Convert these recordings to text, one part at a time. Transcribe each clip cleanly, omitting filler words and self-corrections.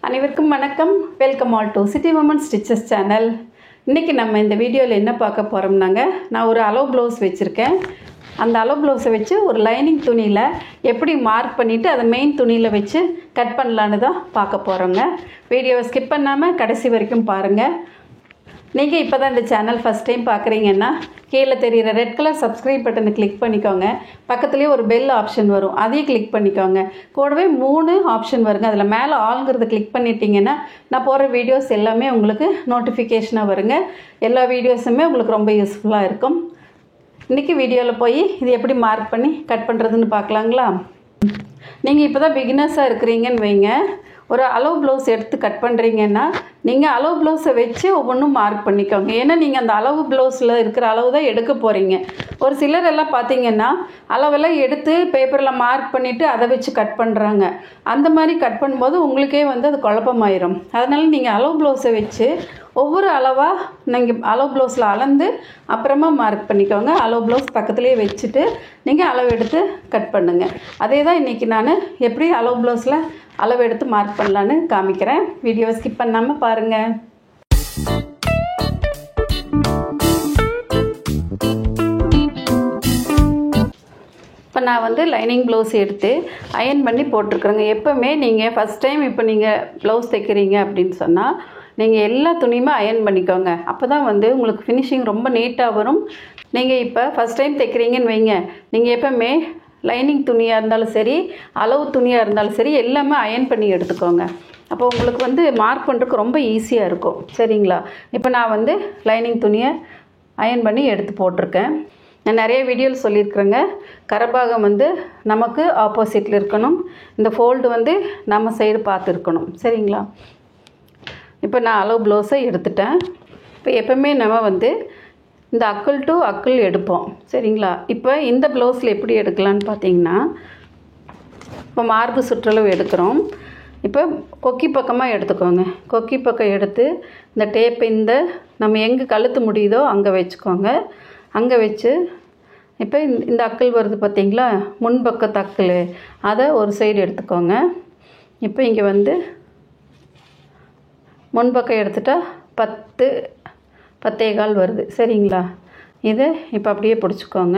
அனைவருக்கும் வணக்கம். Welcome all to city women stitches channel. இன்றைக்கி நம்ம இந்த வீடியோவில் என்ன பார்க்க போகிறோம்னாங்க, நான் ஒரு அலோ ப்ளவுஸ் வச்சுருக்கேன். அந்த அலோ ப்ளவுஸை வச்சு ஒரு லைனிங் துணியில் எப்படி மார்க் பண்ணிவிட்டு அதை மெயின் துணியில் வச்சு கட் பண்ணலான்னு தான் பார்க்க போகிறோங்க. வீடியோவை ஸ்கிப் பண்ணாமல் கடைசி வரைக்கும் பாருங்கள். நீங்கள் இப்போ தான் இந்த சேனல் ஃபஸ்ட் டைம் பார்க்குறீங்கன்னா கீழே தெரிகிற ரெட் கலர் சப்ஸ்கிரைப் பட்டனை கிளிக் பண்ணிக்கோங்க. பக்கத்துலேயே ஒரு பெல் ஆப்ஷன் வரும், அதையும் கிளிக் பண்ணிக்கோங்க. கூடவே 3 ஆப்ஷன் வருங்க. அதில் மேலே ஆளுங்கிறத கிளிக் பண்ணிட்டீங்கன்னா நான் போகிற வீடியோஸ் எல்லாமே உங்களுக்கு நோட்டிஃபிகேஷனாக வருங்க. எல்லா வீடியோஸுமே உங்களுக்கு ரொம்ப யூஸ்ஃபுல்லாக இருக்கும். இன்றைக்கி வீடியோவில் போய் இது எப்படி மார்க் பண்ணி கட் பண்ணுறதுன்னு பார்க்கலாங்களா. நீங்கள் இப்போ தான் பிகினர்ஸாக இருக்கிறீங்கன்னு வைங்க, ஒரு அலோ ப்ளவுஸ் எடுத்து கட் பண்ணுறீங்கன்னா நீங்கள் அலோ ப்ளவுஸை வச்சு ஒவ்வொன்றும் மார்க் பண்ணிக்கோங்க. ஏன்னா நீங்கள் அந்த அளவு ப்ளவுஸில் இருக்கிற அளவு தான் எடுக்க போகிறீங்க. ஒரு சிலர் எல்லாம் பார்த்தீங்கன்னா அளவெல்லாம் எடுத்து பேப்பரில் மார்க் பண்ணிவிட்டு அதை வச்சு கட் பண்ணுறாங்க. அந்த மாதிரி கட் பண்ணும்போது உங்களுக்கே அது குழப்பமாயிரும். அதனால் நீங்கள் அலோ ப்ளவுஸை வச்சு ஒவ்வொரு அளவாக நீங்கள் அலோ ப்ளவுஸில் அளந்து அப்புறமா மார்க் பண்ணிக்கோங்க. அலோ ப்ளவுஸ் பக்கத்துலேயே வச்சுட்டு நீங்கள் அளவு எடுத்து கட் பண்ணுங்கள். அதே தான் இன்றைக்கி நான் எப்படி அலோ ப்ளவுஸில் அளவு எடுத்து மார்க் பண்ணலான்னு காமிக்கிறேன். வீடியோவை ஸ்கிப் பண்ணாமல் பாருங்கள். இப்போ நான் லைனிங் ப்ளவுஸ் எடுத்து அயன் பண்ணி போட்டிருக்குறேங்க. எப்போவுமே நீங்கள் ஃபஸ்ட் டைம் இப்போ நீங்கள் ப்ளவுஸ் தைக்கிறீங்க அப்படின்னு சொன்னால் நீங்கள் எல்லா துணியுமே அயன் பண்ணிக்கோங்க. அப்போ தான் உங்களுக்கு ஃபினிஷிங் ரொம்ப நீட்டாக வரும். நீங்கள் இப்போ ஃபஸ்ட் டைம் தைக்கிறீங்கன்னு வைங்க, நீங்கள் எப்போவுமே லைனிங் துணியாக இருந்தாலும் சரி, அளவு துணியாக இருந்தாலும் சரி, எல்லாமே அயன் பண்ணி எடுத்துக்கோங்க. அப்போ உங்களுக்கு மார்க் பண்ணுறதுக்கு ரொம்ப ஈஸியாக இருக்கும். சரிங்களா. இப்போ நான் லைனிங் துணியை அயன் பண்ணி எடுத்து போட்டிருக்கேன். நான் நிறைய வீடியோவில் சொல்லியிருக்கிறேங்க, கரபாகம் நமக்கு ஆப்போசிட்டில் இருக்கணும், இந்த ஃபோல்டு நம்ம சைடு பார்த்து இருக்கணும். சரிங்களா. இப்போ நான் அளவு ப்ளவுஸை எடுத்துட்டேன். இப்போ எப்போவுமே நம்ம இந்த அக்குள் டு அக்குள் எடுப்போம். சரிங்களா. இப்போ இந்த ப்ளவுஸில் எப்படி எடுக்கலான்னு பார்த்தீங்கன்னா, இப்போ மார்பு சுற்றளவு எடுக்கிறோம். இப்போ கொக்கி பக்கமாக எடுத்துக்கோங்க. கொக்கி பக்கம் எடுத்து இந்த டேப் நம்ம எங்கே கழுத்து முடியுதோ அங்கே வச்சுக்கோங்க. அங்கே வச்சு இப்போ இந்த அக்குள் வருது பார்த்தீங்களா, முன்பக்கத்து அக்குள், அதை ஒரு சைடு எடுத்துக்கோங்க. இப்போ இங்கே முன்பக்கம் எடுத்துட்டா 10 வருது. சரிங்களா. இதை இப்போ அப்படியே பிடிச்சிக்கோங்க.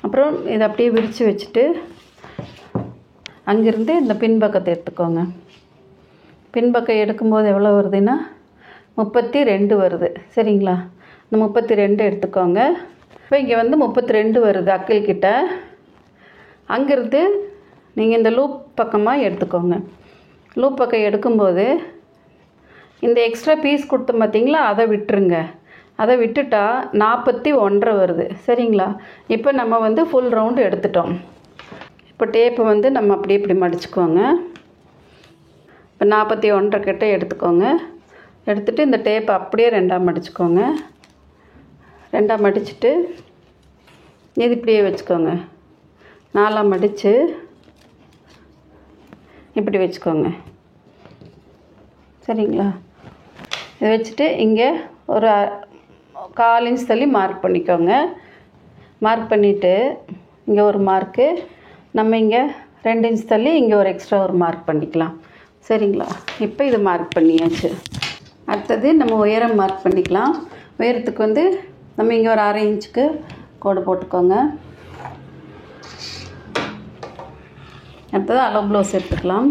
அப்புறம் இதை அப்படியே விரித்து வச்சுட்டு அங்கேருந்து இந்த பின்பக்கத்தை எடுத்துக்கோங்க. பின்பக்கம் எடுக்கும்போது எவ்வளோ வருதுன்னா 32 வருது. சரிங்களா. இந்த 32 எடுத்துக்கோங்க. இப்போ இங்கே 32 வருது அக்கிள்கிட்ட. அங்கேருந்து நீங்கள் இந்த லூப் பக்கமாக எடுத்துக்கோங்க. லூப் பக்கம் எடுக்கும்போது இந்த எக்ஸ்ட்ரா பீஸ் கொடுத்தோம் பார்த்தீங்களா, அதை விட்டுருங்க. அதை விட்டுட்டா 41 வருது. சரிங்களா. இப்போ நம்ம ஃபுல் ரவுண்டு எடுத்துட்டோம். இப்போ டேப்பை நம்ம அப்படியே இப்படி மடிச்சுக்கோங்க. இப்போ 41 கிட்ட எடுத்துக்கோங்க. எடுத்துகிட்டு இந்த டேப்பை அப்படியே 2ஆக மடிச்சுக்கோங்க. 2ஆக மடிச்சுட்டு இது இப்படியே வச்சுக்கோங்க. 4ஆக மடித்து இப்படி வச்சுக்கோங்க. சரிங்களா. இதை வச்சுட்டு இங்கே ஒரு 1/4 இன்ச் தள்ளி மார்க் பண்ணிக்கோங்க. மார்க் பண்ணிவிட்டு இங்கே ஒரு மார்க்கு, நம்ம இங்கே 2 இன்ச் தள்ளி இங்கே ஒரு எக்ஸ்ட்ரா ஒரு மார்க் பண்ணிக்கலாம். சரிங்களா. இப்போ இது மார்க் பண்ணியாச்சு. அடுத்தது நம்ம உயரம் மார்க் பண்ணிக்கலாம். உயரத்துக்கு நம்ம இங்கே ஒரு 1/2 இன்ச்சுக்கு கோடு போட்டுக்கோங்க. அடுத்தது அலோ ப்ளவுஸ் எடுத்துக்கலாம்.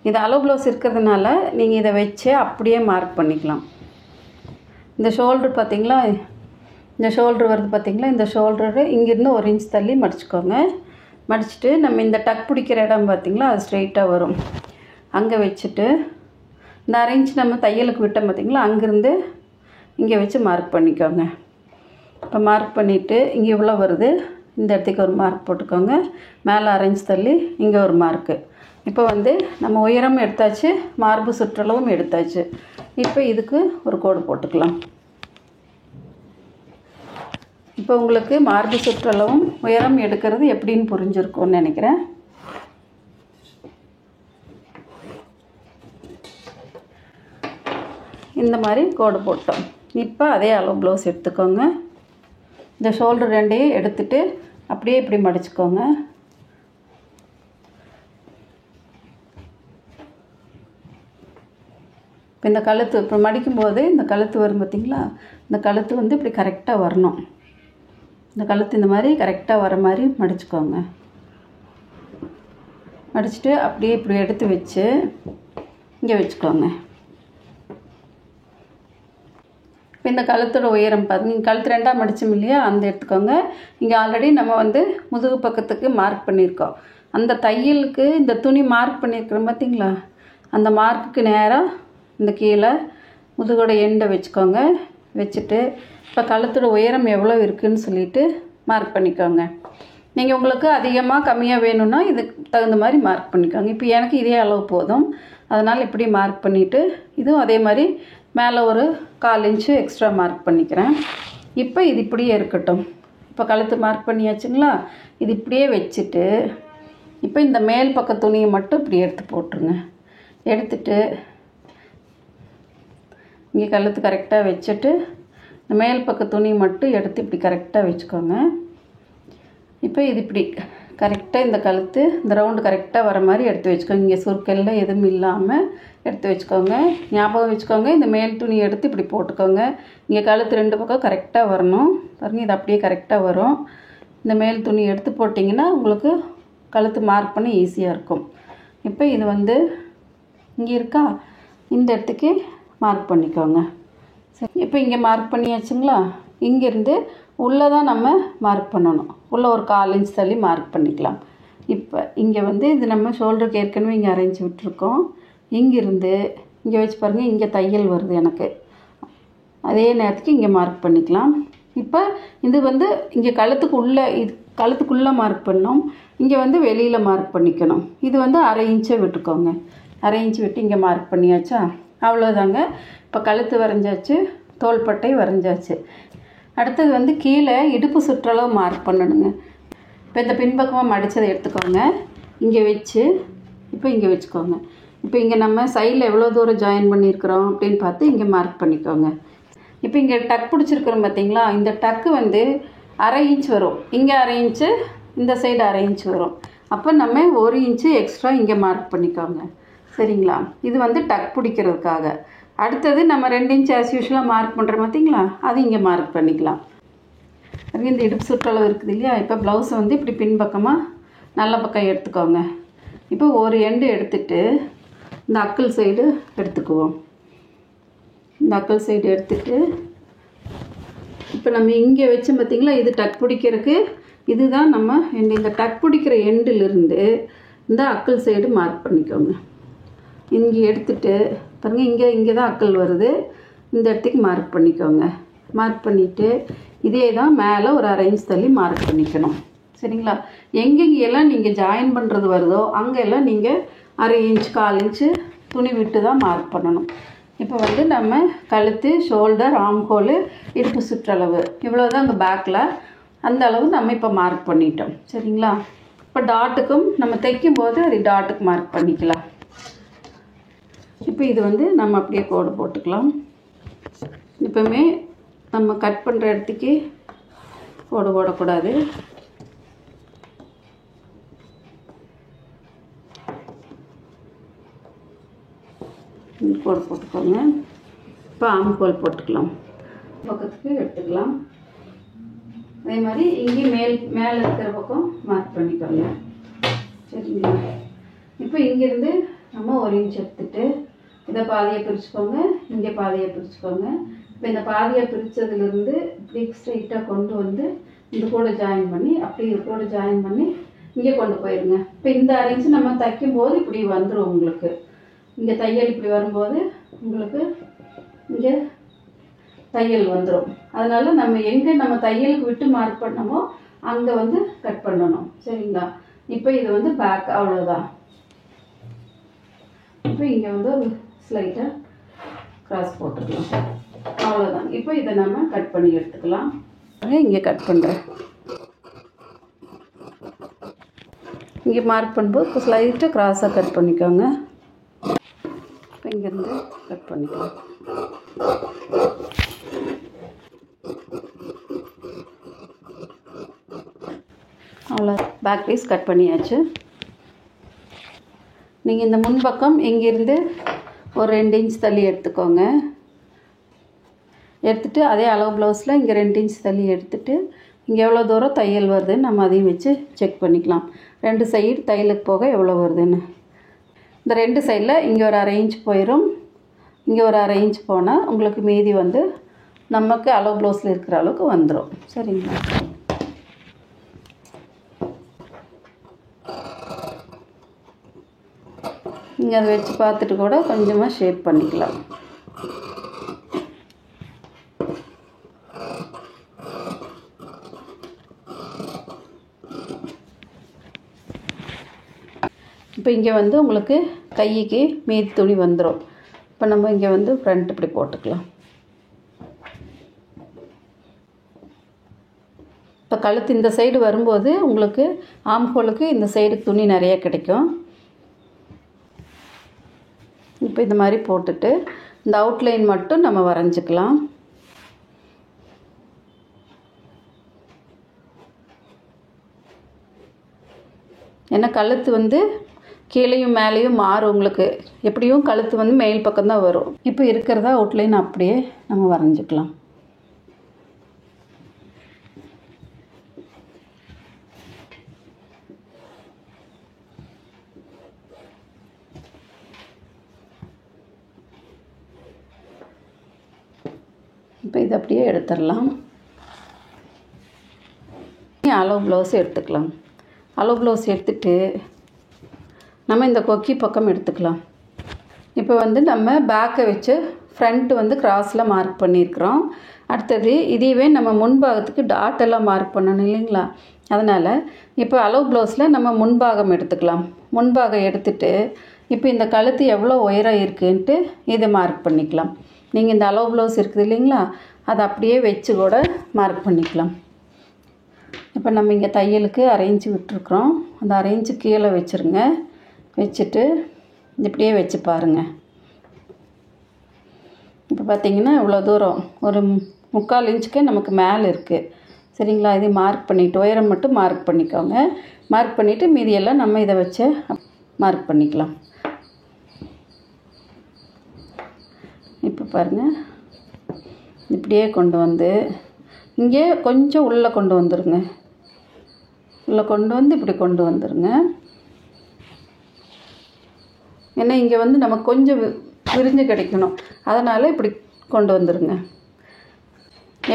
இது அலோ ப்ளவுஸ் இருக்கிறதுனால நீங்கள் இதை வச்சு அப்படியே மார்க் பண்ணிக்கலாம். இந்த ஷோல்ட்ரு பார்த்திங்களா, இந்த ஷோல்ட்ரு வருது பார்த்திங்களா, இந்த ஷோல்டரு இங்கேருந்து 1 இன்ச் தள்ளி மடிச்சுக்கோங்க. மடிச்சுட்டு நம்ம இந்த டக் பிடிக்கிற இடம் பார்த்திங்களா, அது ஸ்ட்ரெயிட்டாக வரும். அங்கே வச்சுட்டு இந்த 1/2 இன்ச் நம்ம தையலுக்கு விட்டோம் பார்த்திங்களா, அங்கேருந்து இங்கே வச்சு மார்க் பண்ணிக்கோங்க. இப்போ மார்க் பண்ணிவிட்டு இங்கே இவ்வளோ வருது, இந்த இடத்துக்கு ஒரு மார்க் போட்டுக்கோங்க. மேலே 1/2 இன்ச் தள்ளி இங்கே ஒரு மார்க்கு. இப்போ நம்ம உயரம் எடுத்தாச்சு, மார்பு சுற்றளவும் எடுத்தாச்சு. இப்போ இதுக்கு ஒரு கோடு போட்டுக்கலாம். இப்போ உங்களுக்கு மார்பு சுற்றளவும் உயரம் எடுக்கிறது எப்படின்னு புரிஞ்சிருக்கும்னு நினைக்கிறேன். இந்த மாதிரி கோடு போட்டோம். இப்போ அதே அளவு ப்ளவுஸ் எடுத்துக்கோங்க. இந்த ஷோல்டர் 2ஐயும் எடுத்துகிட்டு அப்படியே இப்படி மடிச்சுக்கோங்க. இப்போ இந்த கழுத்து இப்போ மடிக்கும்போது இந்த கழுத்து வரும் பார்த்திங்களா, இந்த கழுத்து வந்து இப்படி கரெக்டாக வரணும். இந்த கழுத்து இந்த மாதிரி கரெக்டாக வர மாதிரி மடிச்சுக்கோங்க. மடிச்சுட்டு அப்படியே இப்படி எடுத்து வச்சு இங்கே வச்சுக்கோங்க. இப்போ இந்த கழுத்தோட உயரம் பார்த்திங்க, கழுத்து 2ஆக மடித்தோம் இல்லையா, அந்த எடுத்துக்கோங்க. இங்கே ஆல்ரெடி நம்ம வந்து முதுகு பக்கத்துக்கு மார்க் பண்ணியிருக்கோம். அந்த தையலுக்கு இந்த துணி மார்க் பண்ணியிருக்கிறோம் பார்த்திங்களா, அந்த மார்க்குக்கு நேராக இந்த கீழே முதுகோட எண்டை வச்சுக்கோங்க. வச்சுட்டு இப்போ கழுத்தோட உயரம் எவ்வளோ இருக்குதுன்னு சொல்லிவிட்டு மார்க் பண்ணிக்கோங்க. நீங்கள் உங்களுக்கு அதிகமாக கம்மியாக வேணும்னா இதுக்கு தகுந்த மாதிரி மார்க் பண்ணிக்கோங்க. இப்போ எனக்கு இதே அளவு போதும், அதனால் இப்படி மார்க் பண்ணிவிட்டு இதுவும் அதே மாதிரி மேலே ஒரு 1/4 இன்ச்சு எக்ஸ்ட்ரா மார்க் பண்ணிக்கிறேன். இப்போ இது இப்படியே இருக்கட்டும். இப்போ கழுத்து மார்க் பண்ணியாச்சுங்களா, இது இப்படியே வச்சுட்டு இப்போ இந்த மேல் பக்க துணியை மட்டும் இப்படி எடுத்து போட்டுருங்க. எடுத்துட்டு இங்கே கழுத்து கரெக்டாக வச்சுட்டு இந்த மேல் பக்க துணி மட்டும் எடுத்து இப்படி கரெக்டாக வச்சுக்கோங்க. இப்போ இது இப்படி கரெக்டாக இந்த கழுத்து இந்த ரவுண்டு கரெக்டாக வர மாதிரி எடுத்து வச்சுக்கோங்க. இங்கே சுருக்கெல்லாம் எதுவும் இல்லாமல் எடுத்து வச்சுக்கோங்க. ஞாபகம் வச்சுக்கோங்க, இந்த மேல் துணி எடுத்து இப்படி போட்டுக்கோங்க. இங்கே கழுத்து 2 பக்கம் கரெக்டாக வரணும். பாருங்கள், இது அப்படியே கரெக்டாக வரும். இந்த மேல் துணி எடுத்து போட்டிங்கன்னா உங்களுக்கு கழுத்து மார்க் பண்ண ஈஸியாக இருக்கும். இப்போ இது வந்து இங்கே இருக்கா, இந்த இடத்துக்கு மார்க் பண்ணிக்கோங்க. சரி, இப்போ இங்கே மார்க் பண்ணியாச்சுங்களா, இங்கேருந்து உள்ளே தான் நம்ம மார்க் பண்ணணும். உள்ளே ஒரு 1/4 இன்ச் தள்ளி மார்க் பண்ணிக்கலாம். இப்போ இங்கே வந்து இது நம்ம ஷோல்டருக்கு ஏற்கனவே இங்கே அரைஞ்சி விட்டுருக்கோம். இங்கேருந்து இங்கே வச்சு பாருங்கள், இங்கே தையல் வருது எனக்கு. அதே நேரத்துக்கு இங்கே மார்க் பண்ணிக்கலாம். இப்போ இது வந்து இங்கே கழுத்துக்கு உள்ளே, இது கழுத்துக்குள்ளே மார்க் பண்ணோம், இங்கே வந்து வெளியில் மார்க் பண்ணிக்கணும். இது வந்து 1/2 இன்ச்சை விட்டுக்கோங்க. 1/2 இன்ச்சு விட்டு இங்கே மார்க் பண்ணியாச்சா, அவ்வளோதாங்க. இப்போ கழுத்து வரைஞ்சாச்சு, தோள்பட்டை வரைஞ்சாச்சு. அடுத்தது வந்து கீழே இடுப்பு சுற்றளவு மார்க் பண்ணணுங்க. இப்போ இந்த பின்பக்கமாக மடித்ததை எடுத்துக்கோங்க. இங்கே வச்சு இப்போ இங்கே வச்சுக்கோங்க. இப்போ இங்கே நம்ம சைடில் எவ்வளோ தூரம் ஜாயின் பண்ணியிருக்கிறோம் அப்படின்னு பார்த்து இங்கே மார்க் பண்ணிக்கோங்க. இப்போ இங்கே டக் பிடிச்சிருக்கிறோம் பார்த்தீங்களா, இந்த டக்கு வந்து 1/2 இன்ச் வரும். இங்கே 1/2 இன்ச்சு, இந்த சைடு 1/2 இன்ச் வரும். அப்போ நம்ம 1 இன்ச்சு எக்ஸ்ட்ரா இங்கே மார்க் பண்ணிக்கோங்க. சரிங்களா, இது வந்து டக் பிடிக்கிறதுக்காக. அடுத்தது நம்ம 2 இன்ச் ஆஸ் யூஷுவலாக மார்க் பண்ணுறோம் பார்த்தீங்களா, அது இங்கே மார்க் பண்ணிக்கலாம். இந்த இடுப்பு சுற்றளவு இருக்குது இல்லையா, இப்போ ப்ளவுஸை வந்து இப்படி பின்பக்கமாக நல்ல பக்கம் எடுத்துக்கோங்க. இப்போ ஒரு எண்டு எடுத்துட்டு இந்த அக்கல் சைடு எடுத்துக்குவோம். இந்த அக்கல் சைடு எடுத்துட்டு இப்போ நம்ம இங்கே வச்சோம் பார்த்திங்களா, இது டக் பிடிக்கிறதுக்கு. இதுதான் நம்ம இந்த டக் பிடிக்கிற எண்டிலிருந்து இந்த அக்கல் சைடு மார்க் பண்ணிக்கோங்க. இங்கே எடுத்துட்டு பாருங்கள், இங்கே தான் அக்கல் வருது, இந்த இடத்துக்கு மார்க் பண்ணிக்கோங்க. மார்க் பண்ணிவிட்டு இதே தான் மேலே ஒரு 1/2 இன்ச் தள்ளி மார்க் பண்ணிக்கணும். சரிங்களா, எங்கெங்கெல்லாம் நீங்கள் ஜாயின் பண்ணுறது வருதோ அங்கெல்லாம் நீங்கள் 1/2 இன்ச் 1/4 இன்ச்சு துணி விட்டு தான் மார்க் பண்ணணும். இப்போ வந்து நம்ம கழுத்து, ஷோல்டர், ஆம்ஹோலு, இடுப்பு சுற்றளவு இவ்வளோ தான் அங்கே பேக்கில், அந்த அளவு நம்ம இப்போ மார்க் பண்ணிட்டோம். சரிங்களா, இப்போ டாட்டுக்கும் நம்ம தைக்கும்போது அது டாட்டுக்கு மார்க் பண்ணிக்கலாம். இப்போ இது வந்து நம்ம அப்படியே கோடு போட்டுக்கலாம். இப்போவுமே நம்ம கட் பண்ணுற இடத்துக்கு கோடு போடக்கூடாது. கோடு போட்டுக்கோங்க. இப்போ ஆம்ஹோல் போட்டுக்கலாம், பக்கத்துக்கு எடுத்துக்கலாம். அதே மாதிரி இங்கேயும் மேலே இருக்கிற பக்கம் மார்க் பண்ணிக்கோங்க. சரிங்களா, இப்போ இங்கேருந்து நம்ம 1 இன்ச் எடுத்துட்டு இதை பாதியை பிரிச்சுக்கோங்க, இங்கே பாதியை பிரிச்சுக்கோங்க. இப்போ இந்த பாதியை பிரித்ததுலேருந்து இப்படி ஸ்ட்ரைட்டாக கொண்டு வந்து இந்த கூட ஜாயின் பண்ணி, அப்படி இது கூட ஜாயின் பண்ணி இங்கே கொண்டு போயிடுங்க. இப்போ இந்த 1/2 இன்ச்சு நம்ம தைக்கும்போது இப்படி வந்துடும் உங்களுக்கு. இங்கே தையல் இப்படி வரும்போது உங்களுக்கு இங்கே தையல் வந்துடும். அதனால் நம்ம எங்கே நம்ம தையலுக்கு விட்டு மார்க் பண்ணமோ அங்கே வந்து கட் பண்ணணும். சரிங்களா, இப்போ இது வந்து பேக், அவ்வளோதான். இப்போ இங்கே வந்து ஒரு ஸ்லைட்டாக கிராஸ் போட்டுக்கலாம், அவ்வளோதான். இப்போ இதை நம்ம கட் பண்ணி எடுத்துக்கலாம். இங்கே கட் பண்ணுறேன். இங்கே மார்க் பண்ணும்போது ஸ்லைட்டாக கிராஸாக கட் பண்ணிக்கோங்க. இப்போ இங்கேருந்து கட் பண்ணிக்கலாம். அவ்வளோ, பேக் பீஸ் கட் பண்ணியாச்சு. நீங்கள் இந்த முன்பக்கம் இங்கேருந்து ஒரு 2 இன்ச் தள்ளி எடுத்துக்கோங்க. எடுத்துகிட்டு அதே அளவு ப்ளவுஸில் இங்கே 2 இன்ச் தள்ளி எடுத்துகிட்டு இங்கே எவ்வளோ தூரம் தையல் வருதுன்னு நம்ம அதையும் வச்சு செக் பண்ணிக்கலாம். 2 சைடு தையலுக்கு போக எவ்வளோ வருதுன்னு. இந்த 2 சைடில் இங்கே ஒரு 1/2 இன்ச் போயிடும், இங்கே ஒரு 1/2 இன்ச் போனால் உங்களுக்கு மீதி வந்து நமக்கு அளவு ப்ளவுஸில் இருக்கிற அளவுக்கு வந்துடும். சரிங்களா? நீங்கள் அதை வச்சு பார்த்துட்டு கூட கொஞ்சமாக ஷேப் பண்ணிக்கலாம். இப்போ இங்கே வந்து உங்களுக்கு கைக்கு மீதி துணி வந்துடும். இப்போ நம்ம இங்கே வந்து ஃப்ரண்ட் இப்படி போட்டுக்கலாம். இப்போ கழுத்து இந்த சைடு வரும்போது உங்களுக்கு ஆம்ஹோலுக்கு இந்த சைடு துணி நிறைய கிடைக்கும். இப்போ இந்த மாதிரி போட்டுட்டு இந்த அவுட்லைன் மட்டும் நம்ம வரைஞ்சிக்கலாம். ஏன்னா கழுத்து வந்து கீழேயும் மேலேயும் மாறும். உங்களுக்கு எப்படியும் கழுத்து வந்து மேல் பக்கம்தான் வரும். இப்போ இருக்கிறதா அவுட்லைன் அப்படியே நம்ம வரைஞ்சிக்கலாம். இப்போ இது அப்படியே எடுத்துடலாம். அளவு ப்ளவுஸ் எடுத்துக்கலாம். அளவு ப்ளவுஸ் எடுத்துகிட்டு நம்ம இந்த கொக்கி பக்கம் எடுத்துக்கலாம். இப்போ வந்து நம்ம பேக்கை வச்சு ஃப்ரண்ட்டு வந்து கிராஸில் மார்க் பண்ணியிருக்கிறோம். அடுத்தது இதையவே நம்ம முன்பாகத்துக்கு டாட்டெல்லாம் மார்க் பண்ணணும் இல்லைங்களா? அதனால் இப்போ அளவு ப்ளவுஸில் நம்ம முன்பாகம் எடுத்துக்கலாம். முன்பாகம் எடுத்துகிட்டு இப்போ இந்த கழுத்து எவ்வளோ உயரம் இருக்குன்ட்டு இதை மார்க் பண்ணிக்கலாம். நீங்கள் இந்த அளவு ப்ளவுஸ் இருக்குது இல்லைங்களா, அதை அப்படியே வச்சு கூட மார்க் பண்ணிக்கலாம். இப்போ நம்ம இங்கே தையலுக்கு 1/2 இன்ச்சு விட்டுருக்குறோம். அந்த 1/2 இன்ச்சு கீழே வச்சுருங்க. வச்சுட்டு இப்படியே வச்சு பாருங்கள். இப்போ பார்த்திங்கன்னா இவ்வளோ தூரம் ஒரு 3/4 இன்ச்சுக்கே நமக்கு மேலே இருக்குது. சரிங்களா? இதை மார்க் பண்ணிவிட்டு உயரம் மட்டும் மார்க் பண்ணிக்கோங்க. மார்க் பண்ணிவிட்டு மீதியெல்லாம் நம்ம இதை வச்சு மார்க் பண்ணிக்கலாம். இப்போ பாருங்கள், இப்படியே கொண்டு வந்து இங்கே கொஞ்சம் உள்ளே கொண்டு வந்துடுங்க. உள்ளே கொண்டு வந்து இப்படி கொண்டு வந்துடுங்க. ஏன்னா இங்கே வந்து நமக்கு கொஞ்சம் விரிஞ்சு கிடைக்கணும். அதனால் இப்படி கொண்டு வந்துடுங்க.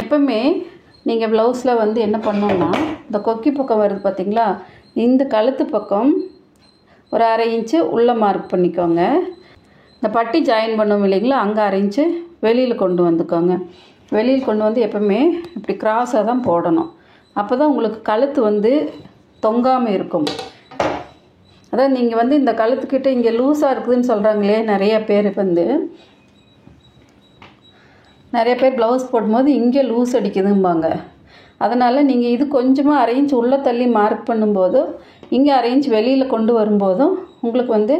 எப்பவுமே நீங்கள் ப்ளவுஸில் வந்து என்ன பண்ணணுன்னா இந்த கொக்கி பக்கம் வருது பார்த்திங்களா, இந்த கழுத்து பக்கம் ஒரு 1/2 இன்ச்சு உள்ளே மார்க் பண்ணிக்கோங்க. இந்த பட்டி ஜாயின் பண்ணுவோம் இல்லைங்களா, அங்கே 1/2 இன்ச்சு வெளியில் கொண்டு வந்துக்கோங்க. வெளியில் கொண்டு வந்து எப்பவுமே இப்படி கிராஸாக தான் போடணும். அப்போ தான் உங்களுக்கு கழுத்து வந்து தொங்காமல் இருக்கும். அதான் நீங்கள் வந்து இந்த கழுத்துக்கிட்ட இங்கே லூஸாக இருக்குதுன்னு சொல்கிறாங்களே நிறைய பேர், வந்து நிறைய பேர் ப்ளவுஸ் போடும்போது இங்கே லூஸ் அடிக்குதும்பாங்க. அதனால் நீங்கள் இது கொஞ்சமாக 1/2 இன்ச் உள்ளே தள்ளி மார்க் பண்ணும்போதும் இங்கே 1/2 இன்ச் வெளியில் கொண்டு வரும்போதும் உங்களுக்கு வந்து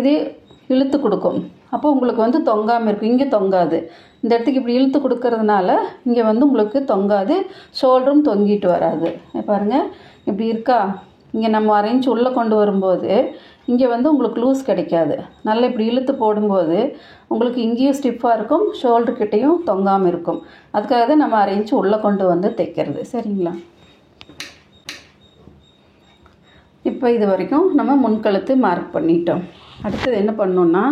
இது இழுத்து கொடுக்கும். அப்போ உங்களுக்கு வந்து தொங்காமல் இருக்கும். இங்கே தொங்காது. இந்த இடத்துக்கு இப்படி இழுத்து கொடுக்கறதுனால இங்கே வந்து உங்களுக்கு தொங்காது, ஷோல்டரும் தொங்கிட்டு வராது. பாருங்கள் இப்படி இருக்கா. இங்கே நம்ம 1/2 இன்ச் உள்ளே கொண்டு வரும்போது இங்கே வந்து உங்களுக்கு லூஸ் கிடைக்காது. நல்லா இப்படி இழுத்து போடும்போது உங்களுக்கு இங்கேயும் ஸ்டிஃபாக இருக்கும், ஷோல்டர்கிட்டையும் தொங்காமல் இருக்கும். அதுக்காக தான் நம்ம 1/2 இன்ச் உள்ளே கொண்டு வந்து தைக்கிறது. சரிங்களா? இப்போ இது வரைக்கும் நம்ம முன்கழுத்து மார்க் பண்ணிட்டோம். அடுத்தது என்ன பண்ணணுன்னா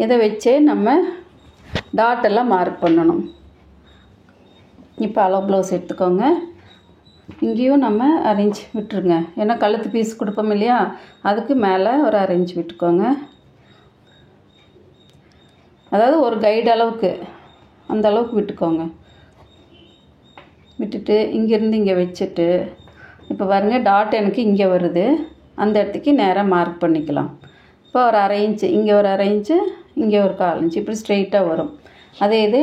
இதை வச்சே நம்ம டாட்டெல்லாம் மார்க் பண்ணணும். இப்போ அளவு ப்ளவுஸ் எடுத்துக்கோங்க. இங்கேயும் நம்ம 1/2 இன்ச் விட்டுருங்க. ஏன்னா கழுத்து பீஸ் கொடுப்போம் இல்லையா, அதுக்கு மேலே ஒரு 1/2 இன்ச் விட்டுக்கோங்க. அதாவது ஒரு கைடு அளவுக்கு அந்த அளவுக்கு விட்டுக்கோங்க. விட்டுட்டு இங்கேருந்து இங்கே வச்சுட்டு இப்போ பாருங்கள் டாட் எனக்கு இங்கே வருது. அந்த இடத்துக்கு நேராக மார்க் பண்ணிக்கலாம். இப்போ ஒரு 1/2 இன்ச்சு இங்கே ஒரு 1/2 இன்ச்சு இங்கே ஒரு 1/4 இன்ச்சு இப்படி ஸ்ட்ரெயிட்டாக வரும். அதே இது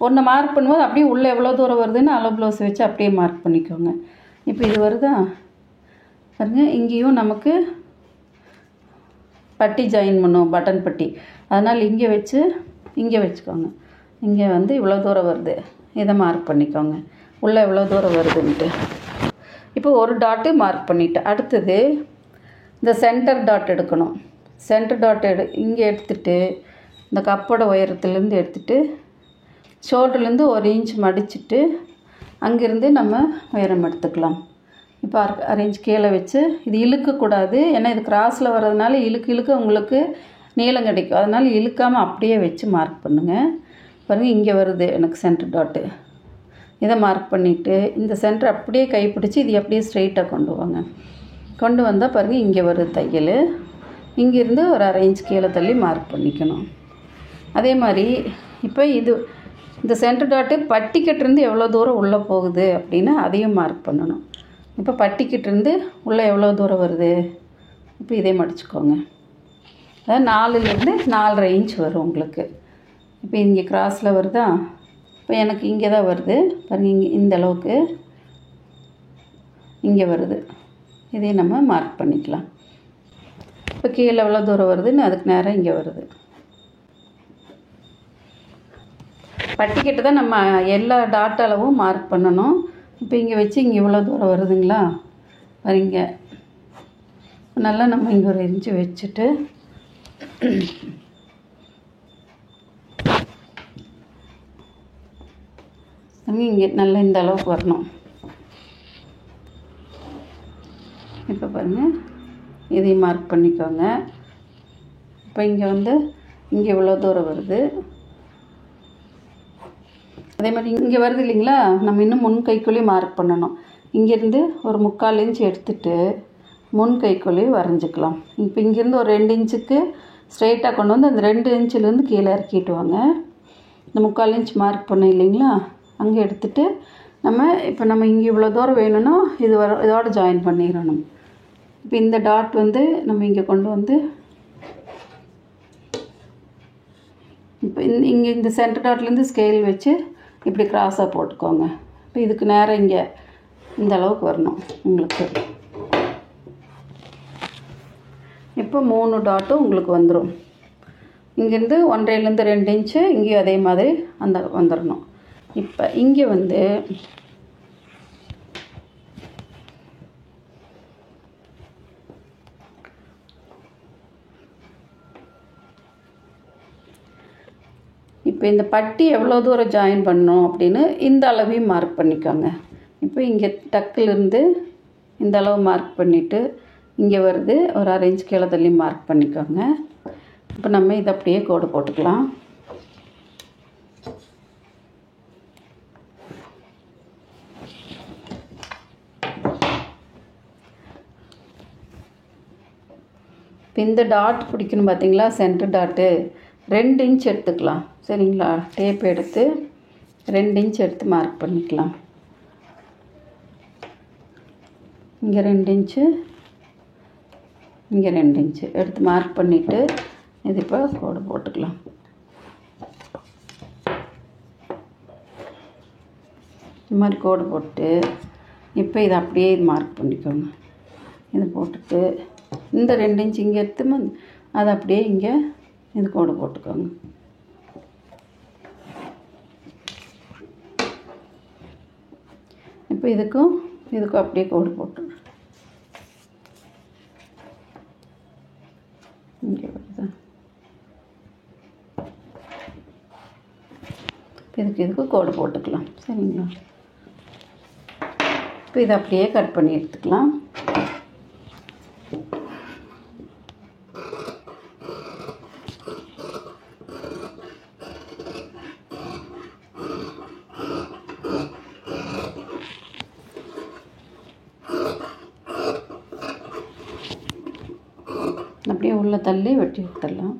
ஒன்று மார்க் பண்ணும்போது அப்படியே உள்ளே எவ்வளோ தூரம் வருதுன்னு அளவு ப்ளவுஸ் வச்சு அப்படியே மார்க் பண்ணிக்கோங்க. இப்போ இது வருதா பாருங்கள். இங்கேயும் நமக்கு பட்டி ஜாயின் பண்ணுவோம், பட்டன் பட்டி. அதனால் இங்கே வச்சு இங்கே வச்சுக்கோங்க. இங்கே வந்து இவ்வளோ தூரம் வருது, இதை மார்க் பண்ணிக்கோங்க. உள்ளே எவ்வளோ தூரம் வருதுன்ட்டு. இப்போ ஒரு டாட்டு மார்க் பண்ணிவிட்டு அடுத்தது இந்த சென்டர் டாட் எடுக்கணும். சென்டர் டாட் இங்கே எடுத்துகிட்டு இந்த கப்போட உயரத்துலேருந்து எடுத்துகிட்டு ஷோல்டர்லேருந்து 1 இன்ச் மடிச்சுட்டு அங்கேருந்து நம்ம உயரம் எடுத்துக்கலாம். இப்போ 1/2 இன்ச் கீழே வச்சு இது இழுக்கக்கூடாது, ஏன்னா இது கிராஸில் வர்றதுனால இழுக்க உங்களுக்கு நீளம் கிடைக்கும். அதனால் இழுக்காமல் அப்படியே வச்சு மார்க் பண்ணுங்கள். பாருங்கள், இங்கே வருது எனக்கு சென்டர் டாட்டு. இதை மார்க் பண்ணிவிட்டு இந்த சென்டர் அப்படியே கைப்பிடிச்சி இது அப்படியே ஸ்ட்ரெயிட்டாக கொண்டு வாங்க. கொண்டு வந்தால் பாருங்கள், இங்கே வருது தையல். இங்கேருந்து ஒரு 1/2 இன்ச் கீழே தள்ளி மார்க் பண்ணிக்கணும். அதே மாதிரி இப்போ இந்த சென்டர் டாட்டு பட்டிக்கிட்டேருந்து எவ்வளோ தூரம் உள்ளே போகுது அப்படின்னு அதையும் மார்க் பண்ணணும். இப்போ பட்டிக்கிட்டேருந்து உள்ளே எவ்வளோ தூரம் வருது, இப்போ இதே மடிச்சுக்கோங்க. அதாவது 4லேருந்து 4.5 இன்ச் வரும் உங்களுக்கு. இப்போ இங்கே கிராஸில் வருதா, இப்போ எனக்கு இங்கே தான் வருது பாருங்கள், இங்கே இந்த அளவுக்கு இங்கே வருது. இதே நம்ம மார்க் பண்ணிக்கலாம். இப்போ கீழே எவ்வளோ தூரம் வருதுன்னு அதுக்கு நேரம் இங்கே வருது. பட்டிக்கிட்ட தான் நம்ம எல்லா டாட் அளவும் மார்க் பண்ணணும். இப்போ இங்கே வச்சு இங்கே இவ்வளோ தூரம் வருதுங்களா, வரீங்க நல்லா நம்ம இங்கே ஒரு இன்ச்சு வச்சுட்டு இங்கே நல்லா இந்த அளவுக்கு வரணும். இப்போ பாருங்கள், இதையும் மார்க் பண்ணிக்கோங்க. இப்போ இங்கே இங்கே இவ்வளோ தூரம் வருது. அதே மாதிரி இங்கே வருது இல்லைங்களா, நம்ம இன்னும் முன் கைக்குள்ளே மார்க் பண்ணணும். இங்கேருந்து ஒரு 3/4 இன்ச் எடுத்துகிட்டு முன் கைக்குள்ளே வரைஞ்சிக்கலாம். இப்போ இங்கேருந்து ஒரு 2 இன்ச்சுக்கு ஸ்ட்ரெயிட்டாக கொண்டு வந்து அந்த 2 இன்ச்சிலேருந்து கீழே இறக்கிட்டு வாங்க. இந்த 3/4 இன்ச் மார்க் பண்ணோம் இல்லைங்களா, அங்கே எடுத்துகிட்டு இப்போ நம்ம இங்கே இவ்வளோ தூரம் வேணும்னா இதோட ஜாயின் பண்ணிடணும். இப்போ இந்த டாட் நம்ம இங்கே கொண்டு வந்து இப்போ இங்கே இந்த சென்டர் டாட்லேருந்து ஸ்கேல் வச்சு இப்படி கிராஸாக போட்டுக்கோங்க. இப்போ இதுக்கு நேரம் இங்கே இந்த அளவுக்கு வரணும் உங்களுக்கு. இப்போ 3 டாட்டும் உங்களுக்கு வந்துடும். இங்கேருந்து 1.5லேருந்து 2 இன்ச்சு இங்கேயும் அதே மாதிரி வந்துடணும். இப்போ இங்கே இப்போ இந்த பட்டி எவ்வளோ தூரம் ஜாயின் பண்ணணும் அப்படின்னு இந்த அளவையும் மார்க் பண்ணிக்கோங்க. இப்போ இங்கே டக்கிலிருந்து இந்த அளவு மார்க் பண்ணிவிட்டு இங்கே வருது ஒரு 1/2 இன்ச் கீழே தள்ளி மார்க் பண்ணிக்கோங்க. இப்போ நம்ம இதை அப்படியே கோடு போட்டுக்கலாம். இப்போ இந்த டாட் பிடிக்கணும் பார்த்தீங்களா, சென்டர் டாட்டு 2 இன்ச் எடுத்துக்கலாம். சரிங்களா, டேப் எடுத்து 2 இன்ச் எடுத்து மார்க் பண்ணிக்கலாம். இங்கே 2 இன்ச்சு, இங்கே 2 இன்ச்சு எடுத்து மார்க் பண்ணிவிட்டு இது இப்போ கோடு போட்டுக்கலாம். இந்த மாதிரி கோடு போட்டு இப்போ இதை அப்படியே மார்க் பண்ணிக்கோங்க. இதை போட்டுட்டு இந்த 2 இன்ச் இங்கே எடுத்து அதை அப்படியே இங்கே இது கோடு போட்டுக்கோங்க. இப்போ இதுக்கும் அப்படியே கோடு போட்டு இங்கே வருதா, இதுக்கும் கோடு போட்டுக்கலாம். சரிங்களா, இப்போ இதை அப்படியே கட் பண்ணி எடுத்துக்கலாம். அப்படியே உள்ளே தள்ளி வெட்டி எடுத்துடலாம்.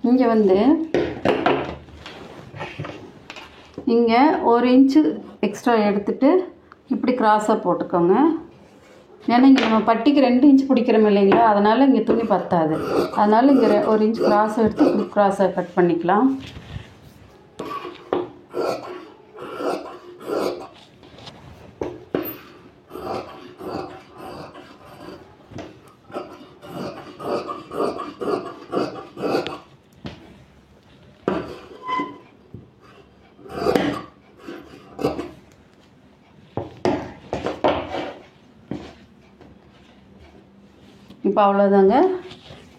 இங்கே இங்கே 1 இன்ச்சு எக்ஸ்ட்ரா எடுத்துகிட்டு இப்படி கிராஸாக போட்டுக்கோங்க. ஏன்னா இங்கே நம்ம பட்டிக்கு 2 இன்ச் பிடிக்கிறோம் இல்லைங்களா, அதனால் இங்கே துணி பத்தாது. அதனால் இங்கே 1 இன்ச் கிராஸை எடுத்து இப்படி கிராஸாக கட் பண்ணிக்கலாம். இப்போ அவ்வளோதாங்க.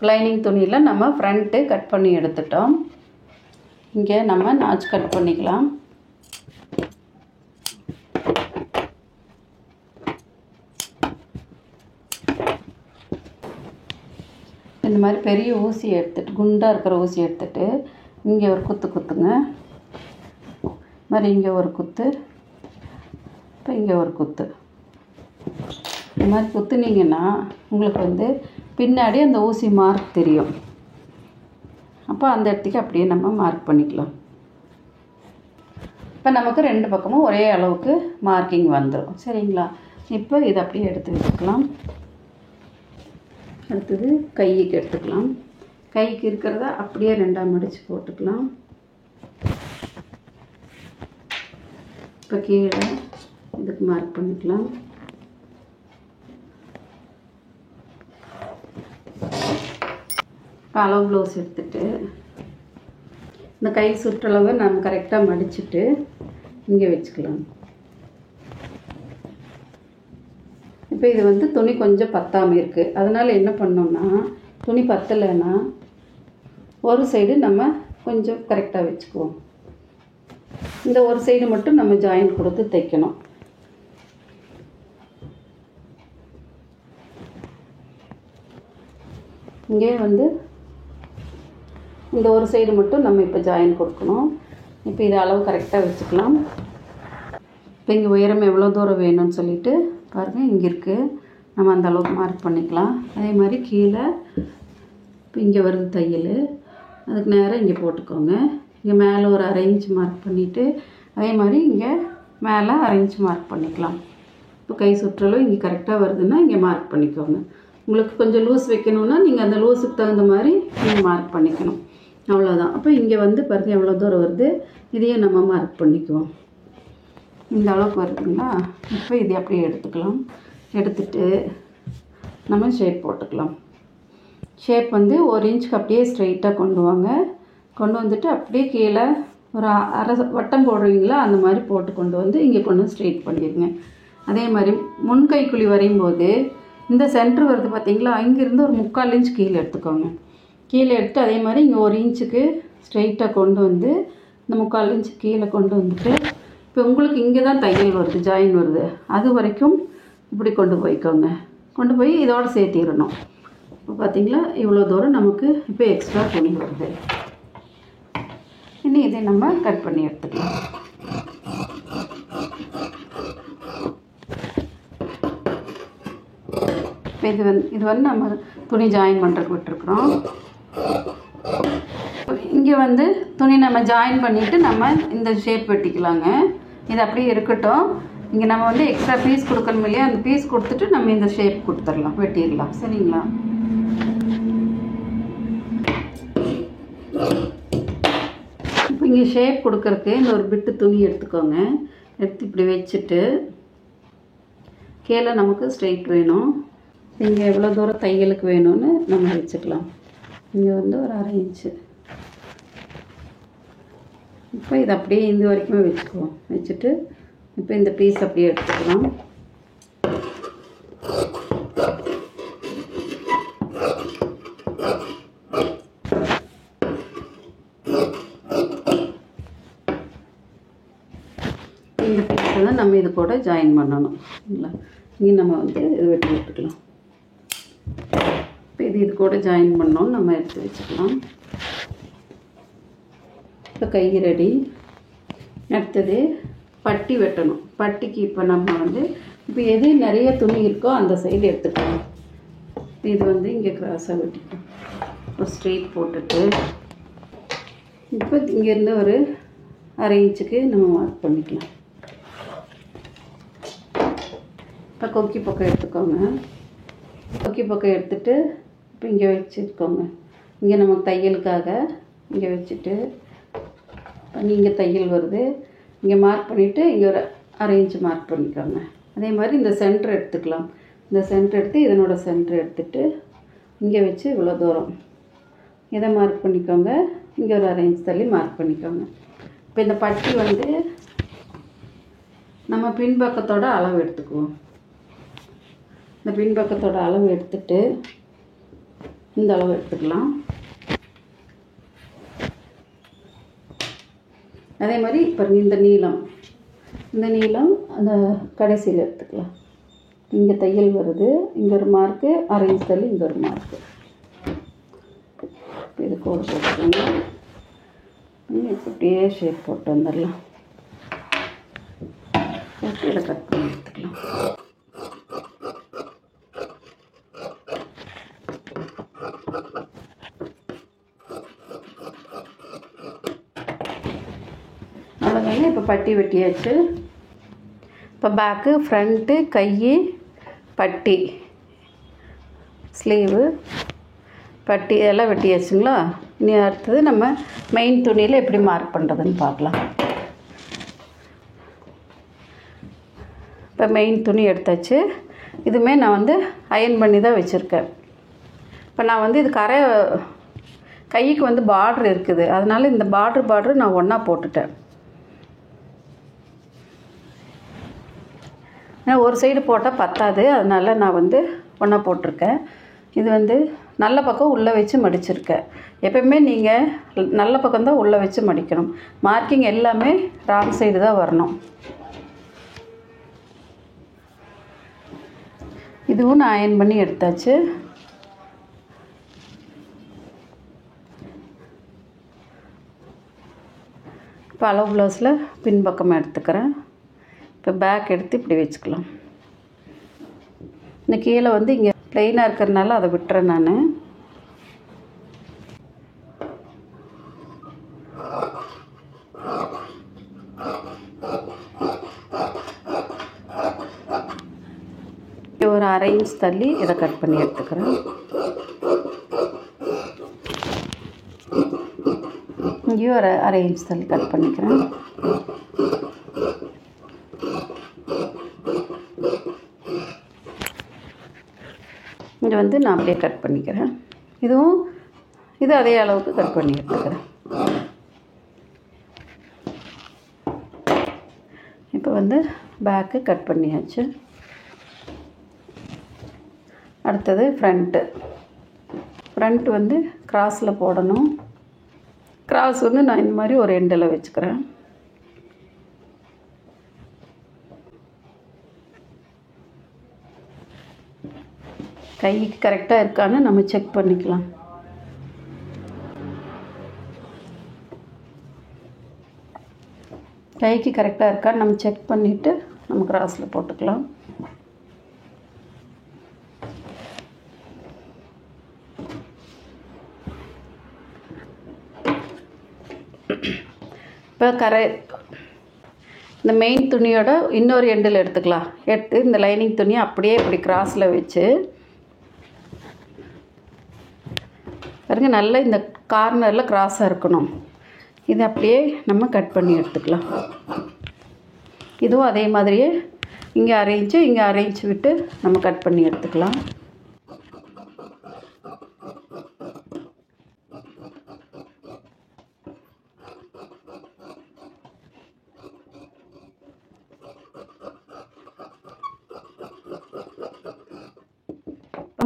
லைனிங் துணியில் நம்ம ஃப்ரண்ட்டு கட் பண்ணி எடுத்துட்டோம். இங்கே நம்ம நாச் கட் பண்ணிக்கலாம். இந்த மாதிரி பெரிய ஊசி எடுத்துகிட்டு, குண்டாக இருக்கிற ஊசி எடுத்துகிட்டு இங்கே ஒரு குத்து குத்துங்க. மாதிரி இங்கே ஒரு குத்து, இப்போ இங்கே ஒரு குத்து. இந்த மாதிரி குத்துனீங்கன்னா உங்களுக்கு வந்து பின்னாடி அந்த ஊசி மார்க் தெரியும். அப்போ அந்த இடத்துக்கு அப்படியே நம்ம மார்க் பண்ணிக்கலாம். இப்போ நமக்கு 2 பக்கமும் ஒரே அளவுக்கு மார்க்கிங் வந்துடும். சரிங்களா? இப்போ இதை அப்படியே எடுத்து வச்சுக்கலாம். அடுத்தது கைக்கு எடுத்துக்கலாம். கைக்கு இருக்கிறத அப்படியே 2ஆக மடித்து போட்டுக்கலாம். இப்போ கீழே இதுக்கு மார்க் பண்ணிக்கலாம். இப்போ அளவு ப்ளவுஸ் எடுத்துகிட்டு இந்த கை சுற்றளவை நம்ம கரெக்டாக மடிச்சுட்டு இங்கே வச்சுக்கலாம். இப்போ இது வந்து துணி கொஞ்சம் பத்தாமல் இருக்குது. அதனால் என்ன பண்ணோம்னா, துணி பத்தலைன்னா ஒரு சைடு நம்ம கொஞ்சம் கரெக்டாக வச்சுக்குவோம். இந்த ஒரு சைடு மட்டும் நம்ம ஜாயின் கொடுத்து தைக்கணும். இங்கே வந்து இந்த ஒரு சைடு மட்டும் நம்ம இப்போ ஜாயின் கொடுக்கணும். இப்போ இது அளவு கரெக்டாக வச்சுக்கலாம். இப்போ இங்கே உயரம் எவ்வளோ தூரம் வேணும்னு சொல்லிட்டு பாருங்கள், இங்கே இருக்குது. நம்ம அந்த அளவுக்கு மார்க் பண்ணிக்கலாம். அதே மாதிரி கீழே இப்போ இங்கே வருது தையல், அதுக்கு நேராக இங்கே போட்டுக்கோங்க. இங்கே மேலே ஒரு 1/2 இன்ச் மார்க் பண்ணிவிட்டு அதே மாதிரி இங்கே மேலே 1/2 இன்ச் மார்க் பண்ணிக்கலாம். இப்போ கை சுற்றளவு இங்கே கரெக்டாக வருதுன்னா இங்கே மார்க் பண்ணிக்கோங்க. உங்களுக்கு கொஞ்சம் லூஸ் வைக்கணுன்னா நீங்கள் அந்த லூஸுக்கு தகுந்த மாதிரி நீங்கள் மார்க் பண்ணிக்கணும். அவ்வளோதான். அப்போ இங்கே வந்து பாருங்கள் எவ்வளோ தூரம் வருது, இதையும் நம்ம மார்க் பண்ணிக்குவோம். இந்த அளவுக்கு வருதுங்களா? இப்போ இதை அப்படியே எடுத்துக்கலாம். எடுத்துட்டு நம்ம ஷேப் போட்டுக்கலாம். ஷேப் வந்து 1 இன்ச்சுக்கு அப்படியே ஸ்ட்ரைட்டாக கொண்டு வாங்க. கொண்டு வந்துட்டு அப்படியே கீழே ஒரு அரை வட்டம் போடுறீங்களா, அந்த மாதிரி போட்டு கொண்டு வந்து இங்கே கொண்டு வந்து ஸ்ட்ரெயிட் பண்ணிடுங்க. அதே மாதிரி முன்கைக்குழி வரையும் போது இந்த சென்ட்ரு வருது பார்த்தீங்களா, இங்கேருந்து ஒரு 3/4 இன்ச் கீழே எடுத்துக்கோங்க. கீழே எடுத்து அதே மாதிரி இங்கே 1 இன்ச்சுக்கு ஸ்ட்ரெயிட்டாக கொண்டு வந்து இந்த 3/4 இன்ச்சு கீழே கொண்டு வந்துட்டு இப்போ உங்களுக்கு இங்கே தான் தையல் வருது, ஜாயின் வருது, அது வரைக்கும் இப்படி கொண்டு போய்க்கோங்க. கொண்டு போய் இதோடு சேர்த்திடணும். இப்போ பார்த்தீங்களா இவ்வளோ தூரம் நமக்கு இப்போ எக்ஸ்ட்ரா துணி வருது. இனி இதை நம்ம கட் பண்ணி எடுத்துக்கலாம். இப்போ இது வந்து நம்ம துணி ஜாயின் பண்ணுறதுக்கு விட்டுருக்குறோம். இங்கே வந்து துணி நம்ம ஜாயின் பண்ணிவிட்டு நம்ம இந்த ஷேப் வெட்டிக்கலாங்க. இது அப்படியே இருக்கட்டும். இங்கே நம்ம வந்து எக்ஸ்ட்ரா பீஸ் கொடுக்கணும் இல்லையா, அந்த பீஸ் கொடுத்துட்டு நம்ம இந்த ஷேப் கொடுத்துடலாம், வெட்டிடலாம். சரிங்களா? இப்போ இங்கே ஷேப் கொடுக்கறதுக்கு இந்த ஒரு பிட்டு துணி எடுத்துக்கோங்க. எடுத்து இப்படி வச்சுட்டு கீழே நமக்கு ஸ்ட்ரெயிட் வேணும். இங்கே எவ்வளோ தூரம் தையலுக்கு வேணும்னு நம்ம வச்சுக்கலாம். இங்கே வந்து ஒரு 1/2 இன்ச்சு. இப்போ இதை அப்படியே இந்த வரைக்குமே வச்சுக்குவோம். வச்சுட்டு இப்போ இந்த பீஸ் அப்படியே எடுத்துக்கலாம். இந்த பீஸை தான் நம்ம இது கூட ஜாயின் பண்ணணும். இல்லை இங்கே நம்ம வந்து இது வெட்டி விட்டுக்கலாம். இப்போ இது கூட ஜாயின் பண்ணோன்னு நம்ம எடுத்து வச்சுக்கலாம். இப்போ கை ரெடி. அடுத்தது பட்டி வெட்டணும். பட்டிக்கு இப்போ நம்ம வந்து இப்போ எது நிறைய துணி இருக்கோ அந்த சைடு எடுத்துக்கலாம். இது வந்து இங்கே கிராஸாக வெட்டிக்கலாம். ஒரு ஸ்ட்ரெயிட் போட்டுட்டு இப்போ இங்கேருந்து ஒரு 1/2 இன்ச்சுக்கு நம்ம மார்க் பண்ணிக்கலாம். இப்போ கொக்கி பக்கம் எடுத்துக்கோங்க. கொக்கி பக்கம் எடுத்துகிட்டு இப்போ இங்கே வச்சுருக்கோங்க. இங்கே நம்ம தையலுக்காக இங்கே வச்சுட்டு இங்கே தையல் வருது, இங்கே மார்க் பண்ணிவிட்டு இங்கே ஒரு 1/2 இன்ச்சு மார்க் பண்ணிக்கோங்க. அதே மாதிரி இந்த சென்டர் எடுத்துக்கலாம். இந்த சென்டர் எடுத்து இதனோட சென்டர் எடுத்துகிட்டு இங்கே வச்சு இவ்வளோ தூரம் இதை மார்க் பண்ணிக்கோங்க. இங்கே ஒரு 1/2 இன்ச் தள்ளி மார்க் பண்ணிக்கோங்க. இப்போ இந்த பட்டி வந்து நம்ம பின்பக்கத்தோட அளவு எடுத்துக்குவோம். இந்த பின்பக்கத்தோட அளவு எடுத்துட்டு இந்த அளவு எடுத்துக்கலாம். அதே மாதிரி இப்போ இந்த நீளம் அந்த கடைசியில் எடுத்துக்கலாம். இங்கே தையல் வருது, இங்கே ஒரு மார்க்கு, 1/2 இன்ச் தள்ளி இங்கே ஒரு மார்க்கு. இது கோடு போட்டுக்கோங்க. இப்படியே ஷேப் போட்டு வந்துடலாம். போட்டு இதை கட் பண்ணி எடுத்துக்கலாம். அவ்வளோதாங்க. இப்போ பட்டி வெட்டியாச்சு. இப்போ பேக்கு, ஃப்ரண்ட்டு, கை, பட்டி, ஸ்லீவு, பட்டி எல்லாம் வெட்டியாச்சுங்களா? இனி அடுத்தது நம்ம மெயின் துணியில் எப்படி மார்க் பண்ணுறதுன்னு பார்க்கலாம். இப்போ மெயின் துணி எடுத்தாச்சு. இதுவுமே நான் வந்து அயர்ன் பண்ணி தான் வச்சுருக்கேன். இப்போ நான் வந்து இது கைக்கு வந்து பார்டர் இருக்குது, அதனால் இந்த பார்டர் நான் ஒன்றா போட்டுட்டேன். ஒரு சைடு போட்டால் பத்தாது, அதனால் நான் வந்து ஒன்றா போட்டிருக்கேன். இது வந்து நல்ல பக்கம் உள்ளே வச்சு மடிச்சிருக்கேன். எப்பவுமே நீங்கள் நல்ல பக்கம் தான் உள்ளே வச்சு மடிக்கணும். மார்க்கிங் எல்லாமே ராங் சைடு தான் வரணும். இதுவும் நான் அயர்ன் பண்ணி எடுத்தாச்சு. இப்போ அளவு ப்ளவுஸில் பின்பக்கமாக எடுத்துக்கிறேன். இப்போ பேக் எடுத்து இப்படி வச்சுக்கலாம். இந்த கீழே வந்து இங்கே ப்ளெயினாக இருக்கிறதுனால அதை விட்டுறேன் நான். ஒரு 1/2 இன்ச் தள்ளி இதை கட் பண்ணி எடுத்துக்கிறேன். இங்கேயும் ஒரு 1/2 இன்ச் தள்ளி கட் பண்ணிக்கிறேன். இங்கே வந்து நான் அப்படியே கட் பண்ணிக்கிறேன். இது அதே அளவுக்கு கட் பண்ணி எடுத்துக்கிறேன். இப்போ வந்து பேக்கு கட் பண்ணியாச்சு. அடுத்தது ஃப்ரண்ட்டு வந்து கிராஸில் போடணும். கிராஸ் வந்து நான் இந்த மாதிரி ஒரு எண்டில் வச்சுக்கிறேன். கைக்கு கரெக்டாக இருக்கான்னு நம்ம செக் பண்ணிக்கலாம். கைக்கு கரெக்டாக இருக்கான்னு நம்ம செக் பண்ணிவிட்டு நம்ம கிராஸில் போட்டுக்கலாம். இப்போ இந்த மெயின் துணியோட இன்னொரு எண்டில் எடுத்துக்கலாம். எடுத்து இந்த லைனிங் துணியை அப்படியே இப்படி கிராஸில் வச்சு பாருங்க, நல்லா இந்த கார்னரில் கிராஸாக இருக்கணும். இதை அப்படியே நம்ம கட் பண்ணி எடுத்துக்கலாம். இதுவும் அதே மாதிரியே இங்கே 1/2 இன்ச்சு இங்கே 1/2 இன்ச்சு விட்டு நம்ம கட் பண்ணி எடுத்துக்கலாம்.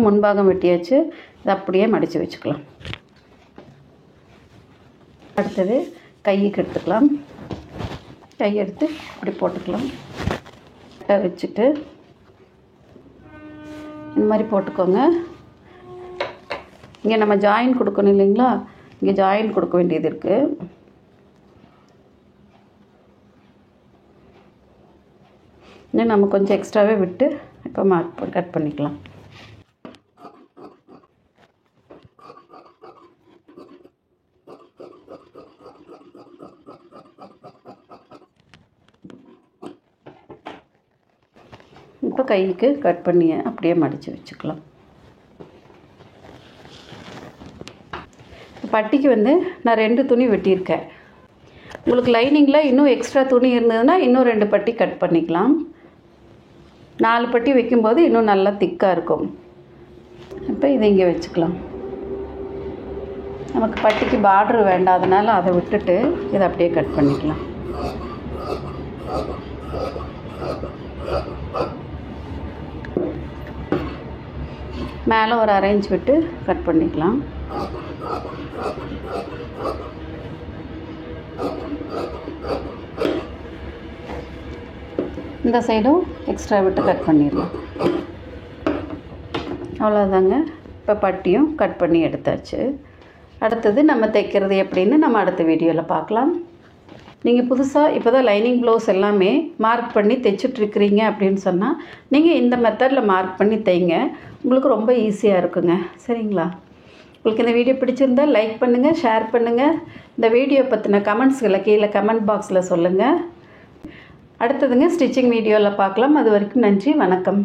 முன்பாகம் வெட்டியாச்சு. இதை அப்படியே மடித்து வச்சுக்கலாம். அடுத்தது கைக்கு எடுத்துக்கலாம். கை எடுத்து இப்படி போட்டுக்கலாம். வச்சுட்டு இந்த மாதிரி போட்டுக்கோங்க. இங்கே நம்ம ஜாயின் கொடுக்கணும் இல்லைங்களா? இங்கே ஜாயின் கொடுக்க வேண்டியது இருக்குது. இன்னும் நம்ம கொஞ்சம் எக்ஸ்ட்ராவே விட்டு இப்போ கட் பண்ணிக்கலாம். இப்போ கைக்கு கட் பண்ணி அப்படியே மடித்து வச்சுக்கலாம். பட்டிக்கு வந்து நான் 2 துணி வெட்டியிருக்கேன். உங்களுக்கு லைனிங்கில் இன்னும் எக்ஸ்ட்ரா துணி இருந்ததுன்னா இன்னும் 2 பட்டி கட் பண்ணிக்கலாம். 4 பட்டி வைக்கும்போது இன்னும் நல்லா திக்காக இருக்கும். இப்போ இதை இங்கே வச்சுக்கலாம். நமக்கு பட்டிக்கு பார்டர் வேண்டாதனால அதை விட்டுட்டு இதை அப்படியே கட் பண்ணிக்கலாம். மேலே ஒரு அரை இன்ச் விட்டு கட் பண்ணிக்கலாம். இந்த சைடும் எக்ஸ்ட்ரா விட்டு கட் பண்ணிடலாம். அவ்வளோதாங்க. இப்போ பட்டியும் கட் பண்ணி எடுத்தாச்சு. அடுத்தது நம்ம தைக்கிறது எப்படின்னு நம்ம அடுத்த வீடியோவில் பார்க்கலாம். நீங்கள் புதுசாக இப்போ தான் லைனிங் ப்ளவுஸ் எல்லாமே மார்க் பண்ணி தைச்சிட்ருக்கிறீங்க அப்படின்னு சொன்னால் நீங்கள் இந்த மெத்தடில் மார்க் பண்ணி தைங்க. உங்களுக்கு ரொம்ப ஈஸியாக இருக்குங்க. சரிங்களா? உங்களுக்கு இந்த வீடியோ பிடிச்சிருந்தால் லைக் பண்ணுங்கள், ஷேர் பண்ணுங்கள். இந்த வீடியோ பற்றின கமெண்ட்ஸ்களை கீழே கமெண்ட் பாக்ஸில் சொல்லுங்கள். அடுத்ததுங்க ஸ்டிச்சிங் வீடியோவில் பார்க்கலாம். அது வரைக்கும் நன்றி, வணக்கம்.